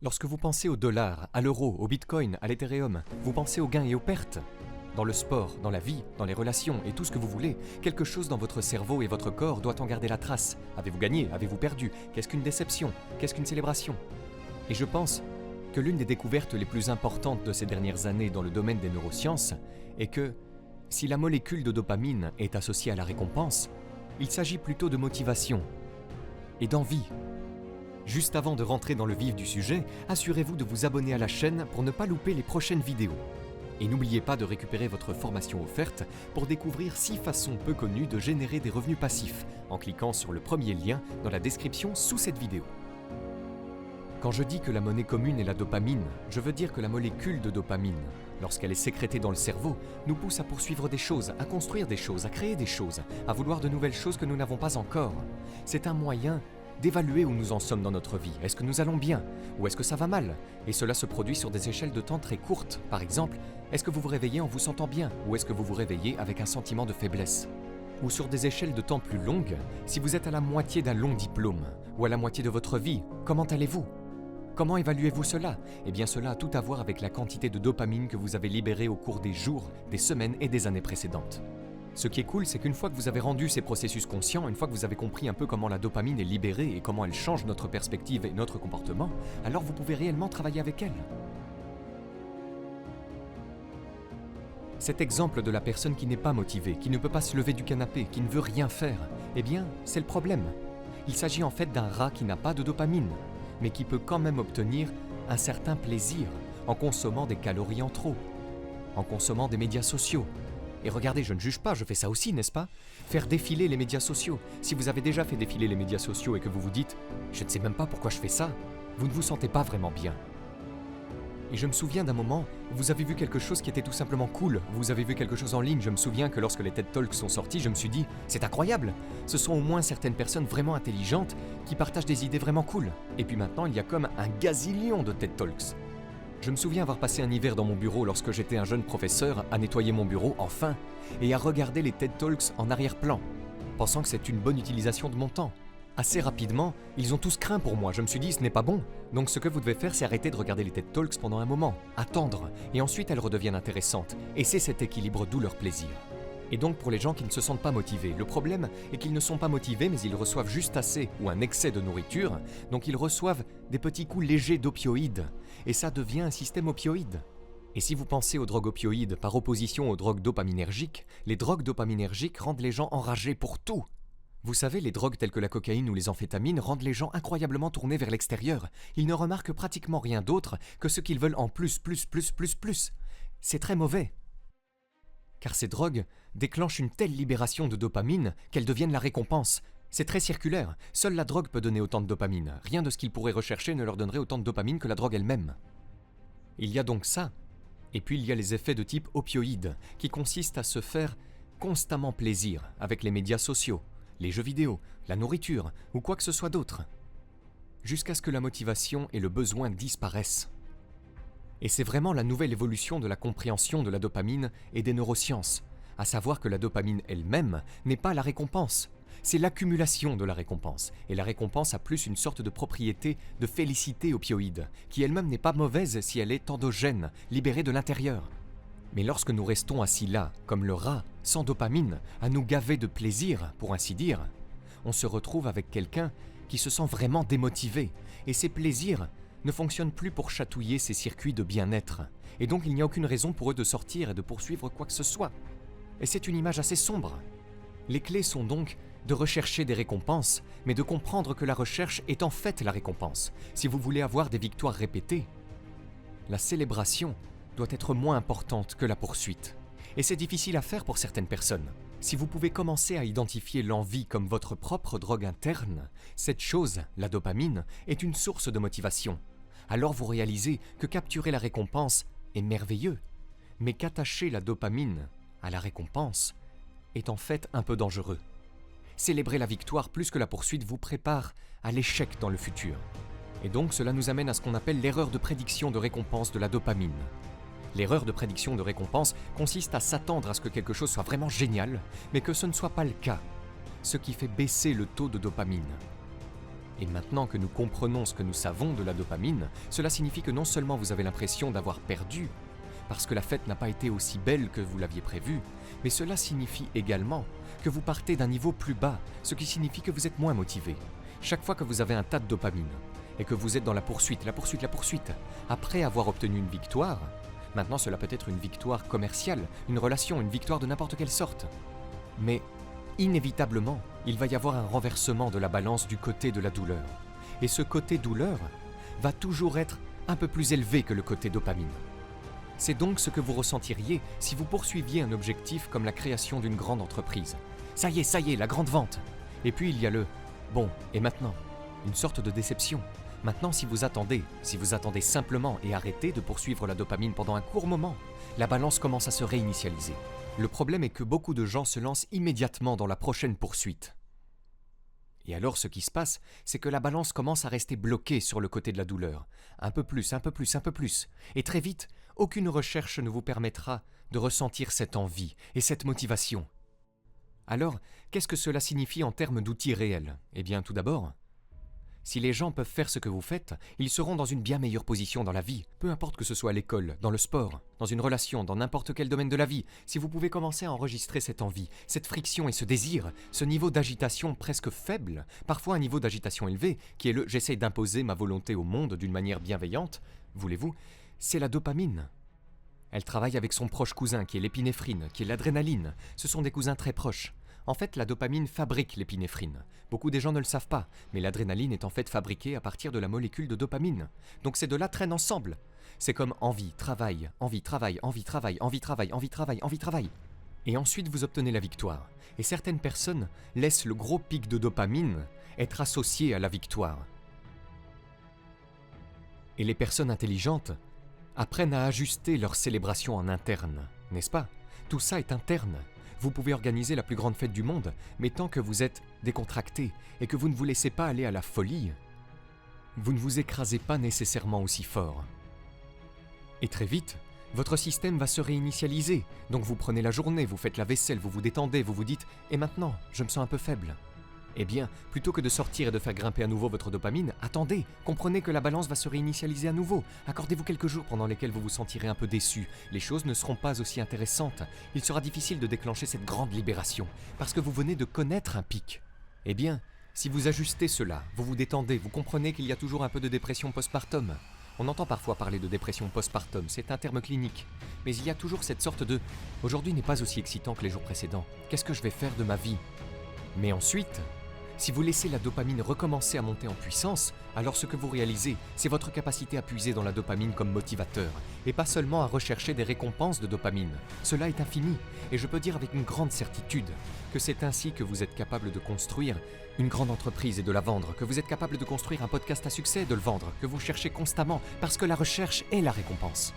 Lorsque vous pensez au dollar, à l'euro, au bitcoin, à l'Ethereum, vous pensez aux gains et aux pertes. Dans le sport, dans la vie, dans les relations et tout ce que vous voulez, quelque chose dans votre cerveau et votre corps doit en garder la trace. Avez-vous gagné? Avez-vous perdu? Qu'est-ce qu'une déception? Qu'est-ce qu'une célébration? Et je pense que l'une des découvertes les plus importantes de ces dernières années dans le domaine des neurosciences est que, si la molécule de dopamine est associée à la récompense, il s'agit plutôt de motivation et d'envie. Juste avant de rentrer dans le vif du sujet, assurez-vous de vous abonner à la chaîne pour ne pas louper les prochaines vidéos. Et n'oubliez pas de récupérer votre formation offerte pour découvrir 6 façons peu connues de générer des revenus passifs en cliquant sur le premier lien dans la description sous cette vidéo. Quand je dis que la monnaie commune est la dopamine, je veux dire que la molécule de dopamine, lorsqu'elle est sécrétée dans le cerveau, nous pousse à poursuivre des choses, à construire des choses, à créer des choses, à vouloir de nouvelles choses que nous n'avons pas encore. C'est un moyen d'évaluer où nous en sommes dans notre vie. Est-ce que nous allons bien? Ou est-ce que ça va mal? Et cela se produit sur des échelles de temps très courtes. Par exemple, est-ce que vous vous réveillez en vous sentant bien? Ou est-ce que vous vous réveillez avec un sentiment de faiblesse? Ou sur des échelles de temps plus longues, si vous êtes à la moitié d'un long diplôme, ou à la moitié de votre vie, comment allez-vous? Comment évaluez-vous cela? Eh bien cela a tout à voir avec la quantité de dopamine que vous avez libérée au cours des jours, des semaines et des années précédentes. Ce qui est cool, c'est qu'une fois que vous avez rendu ces processus conscients, une fois que vous avez compris un peu comment la dopamine est libérée et comment elle change notre perspective et notre comportement, alors vous pouvez réellement travailler avec elle. Cet exemple de la personne qui n'est pas motivée, qui ne peut pas se lever du canapé, qui ne veut rien faire, eh bien, c'est le problème. Il s'agit en fait d'un rat qui n'a pas de dopamine, mais qui peut quand même obtenir un certain plaisir en consommant des calories en trop, en consommant des médias sociaux. Et regardez, je ne juge pas, je fais ça aussi, n'est-ce pas? Faire défiler les médias sociaux. Si vous avez déjà fait défiler les médias sociaux et que vous vous dites « je ne sais même pas pourquoi je fais ça », vous ne vous sentez pas vraiment bien. Et je me souviens d'un moment, vous avez vu quelque chose qui était tout simplement cool, vous avez vu quelque chose en ligne, je me souviens que lorsque les TED Talks sont sortis, je me suis dit « c'est incroyable, ce sont au moins certaines personnes vraiment intelligentes qui partagent des idées vraiment cool ». Et puis maintenant, il y a comme un gazillion de TED Talks. Je me souviens avoir passé un hiver dans mon bureau lorsque j'étais un jeune professeur à nettoyer mon bureau, enfin, et à regarder les TED Talks en arrière-plan, pensant que c'est une bonne utilisation de mon temps. Assez rapidement, ils ont tous craint pour moi, je me suis dit ce n'est pas bon. Donc ce que vous devez faire, c'est arrêter de regarder les TED Talks pendant un moment, attendre, et ensuite elles redeviennent intéressantes, et c'est cet équilibre d'où leur plaisir. Et donc pour les gens qui ne se sentent pas motivés, le problème est qu'ils ne sont pas motivés mais ils reçoivent juste assez ou un excès de nourriture, donc ils reçoivent des petits coups légers d'opioïdes, et ça devient un système opioïde. Et si vous pensez aux drogues opioïdes par opposition aux drogues dopaminergiques, les drogues dopaminergiques rendent les gens enragés pour tout. Vous savez, les drogues telles que la cocaïne ou les amphétamines rendent les gens incroyablement tournés vers l'extérieur. Ils ne remarquent pratiquement rien d'autre que ce qu'ils veulent en plus. C'est très mauvais. Car ces drogues déclenchent une telle libération de dopamine qu'elles deviennent la récompense. C'est très circulaire. Seule la drogue peut donner autant de dopamine. Rien de ce qu'ils pourraient rechercher ne leur donnerait autant de dopamine que la drogue elle-même. Il y a donc ça. Et puis il y a les effets de type opioïde, qui consistent à se faire constamment plaisir avec les médias sociaux, les jeux vidéo, la nourriture ou quoi que ce soit d'autre. Jusqu'à ce que la motivation et le besoin disparaissent. Et c'est vraiment la nouvelle évolution de la compréhension de la dopamine et des neurosciences, à savoir que la dopamine elle-même n'est pas la récompense, c'est l'accumulation de la récompense, et la récompense a plus une sorte de propriété de félicité opioïde, qui elle-même n'est pas mauvaise si elle est endogène, libérée de l'intérieur. Mais lorsque nous restons assis là, comme le rat, sans dopamine, à nous gaver de plaisir, pour ainsi dire, on se retrouve avec quelqu'un qui se sent vraiment démotivé, et ses plaisirs ne fonctionnent plus pour chatouiller ces circuits de bien-être, et donc il n'y a aucune raison pour eux de sortir et de poursuivre quoi que ce soit. Et c'est une image assez sombre. Les clés sont donc de rechercher des récompenses, mais de comprendre que la recherche est en fait la récompense. Si vous voulez avoir des victoires répétées, la célébration doit être moins importante que la poursuite. Et c'est difficile à faire pour certaines personnes. Si vous pouvez commencer à identifier l'envie comme votre propre drogue interne, cette chose, la dopamine, est une source de motivation. Alors vous réalisez que capturer la récompense est merveilleux, mais qu'attacher la dopamine à la récompense est en fait un peu dangereux. Célébrer la victoire plus que la poursuite vous prépare à l'échec dans le futur. Et donc cela nous amène à ce qu'on appelle l'erreur de prédiction de récompense de la dopamine. L'erreur de prédiction de récompense consiste à s'attendre à ce que quelque chose soit vraiment génial, mais que ce ne soit pas le cas, ce qui fait baisser le taux de dopamine. Et maintenant que nous comprenons ce que nous savons de la dopamine, cela signifie que non seulement vous avez l'impression d'avoir perdu, parce que la fête n'a pas été aussi belle que vous l'aviez prévu, mais cela signifie également que vous partez d'un niveau plus bas, ce qui signifie que vous êtes moins motivé. Chaque fois que vous avez un tas de dopamine, et que vous êtes dans la poursuite, après avoir obtenu une victoire, maintenant cela peut être une victoire commerciale, une relation, une victoire de n'importe quelle sorte. Mais inévitablement, il va y avoir un renversement de la balance du côté de la douleur. Et ce côté douleur va toujours être un peu plus élevé que le côté dopamine. C'est donc ce que vous ressentiriez si vous poursuiviez un objectif comme la création d'une grande entreprise. Ça y est, la grande vente. Et puis il y a le « bon, et maintenant ?» Une sorte de déception. Maintenant, si vous attendez simplement et arrêtez de poursuivre la dopamine pendant un court moment, la balance commence à se réinitialiser. Le problème est que beaucoup de gens se lancent immédiatement dans la prochaine poursuite. Et alors ce qui se passe, c'est que la balance commence à rester bloquée sur le côté de la douleur. Un peu plus. Et très vite, aucune recherche ne vous permettra de ressentir cette envie et cette motivation. Alors, qu'est-ce que cela signifie en termes d'outils réels ? Eh bien, tout d'abord, si les gens peuvent faire ce que vous faites, ils seront dans une bien meilleure position dans la vie. Peu importe que ce soit à l'école, dans le sport, dans une relation, dans n'importe quel domaine de la vie, si vous pouvez commencer à enregistrer cette envie, cette friction et ce désir, ce niveau d'agitation presque faible, parfois un niveau d'agitation élevé, qui est le « j'essaie d'imposer ma volonté au monde d'une manière bienveillante », voulez-vous, c'est la dopamine. Elle travaille avec son proche cousin qui est l'épinéphrine, qui est l'adrénaline. Ce sont des cousins très proches. En fait, la dopamine fabrique l'épinéphrine. Beaucoup des gens ne le savent pas, mais l'adrénaline est en fait fabriquée à partir de la molécule de dopamine. Donc ces deux-là traînent ensemble. C'est comme envie, travail. Et ensuite vous obtenez la victoire. Et certaines personnes laissent le gros pic de dopamine être associé à la victoire. Et les personnes intelligentes apprennent à ajuster leur célébration en interne, n'est-ce pas ? Tout ça est interne. Vous pouvez organiser la plus grande fête du monde, mais tant que vous êtes décontracté et que vous ne vous laissez pas aller à la folie, vous ne vous écrasez pas nécessairement aussi fort. Et très vite, votre système va se réinitialiser. Donc vous prenez la journée, vous faites la vaisselle, vous vous détendez, vous vous dites « Et maintenant, je me sens un peu faible ». Eh bien, plutôt que de sortir et de faire grimper à nouveau votre dopamine, attendez, comprenez que la balance va se réinitialiser à nouveau. Accordez-vous quelques jours pendant lesquels vous vous sentirez un peu déçu. Les choses ne seront pas aussi intéressantes. Il sera difficile de déclencher cette grande libération, parce que vous venez de connaître un pic. Eh bien, si vous ajustez cela, vous vous détendez, vous comprenez qu'il y a toujours un peu de dépression postpartum. On entend parfois parler de dépression postpartum, c'est un terme clinique. Mais il y a toujours cette sorte de « aujourd'hui n'est pas aussi excitant que les jours précédents. Qu'est-ce que je vais faire de ma vie ?» Mais ensuite, si vous laissez la dopamine recommencer à monter en puissance, alors ce que vous réalisez, c'est votre capacité à puiser dans la dopamine comme motivateur, et pas seulement à rechercher des récompenses de dopamine. Cela est infini, et je peux dire avec une grande certitude que c'est ainsi que vous êtes capable de construire une grande entreprise et de la vendre, que vous êtes capable de construire un podcast à succès et de le vendre, que vous cherchez constamment, parce que la recherche est la récompense.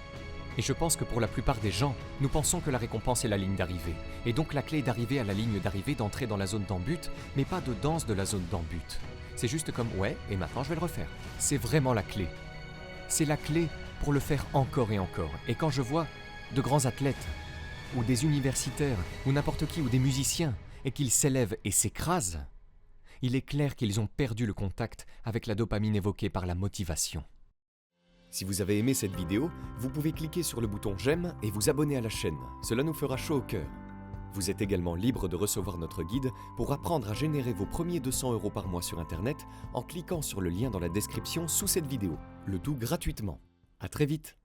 Et je pense que pour la plupart des gens, nous pensons que la récompense est la ligne d'arrivée. Et donc la clé est d'arriver à la ligne d'arrivée, d'entrer dans la zone d'en-but, mais pas de danse de la zone d'en-but. C'est juste comme « ouais, et maintenant je vais le refaire ». C'est vraiment la clé. C'est la clé pour le faire encore et encore. Et quand je vois de grands athlètes, ou des universitaires, ou n'importe qui, ou des musiciens, et qu'ils s'élèvent et s'écrasent, il est clair qu'ils ont perdu le contact avec la dopamine évoquée par la motivation. Si vous avez aimé cette vidéo, vous pouvez cliquer sur le bouton j'aime et vous abonner à la chaîne. Cela nous fera chaud au cœur. Vous êtes également libre de recevoir notre guide pour apprendre à générer vos premiers 200 € par mois sur Internet en cliquant sur le lien dans la description sous cette vidéo. Le tout gratuitement. À très vite.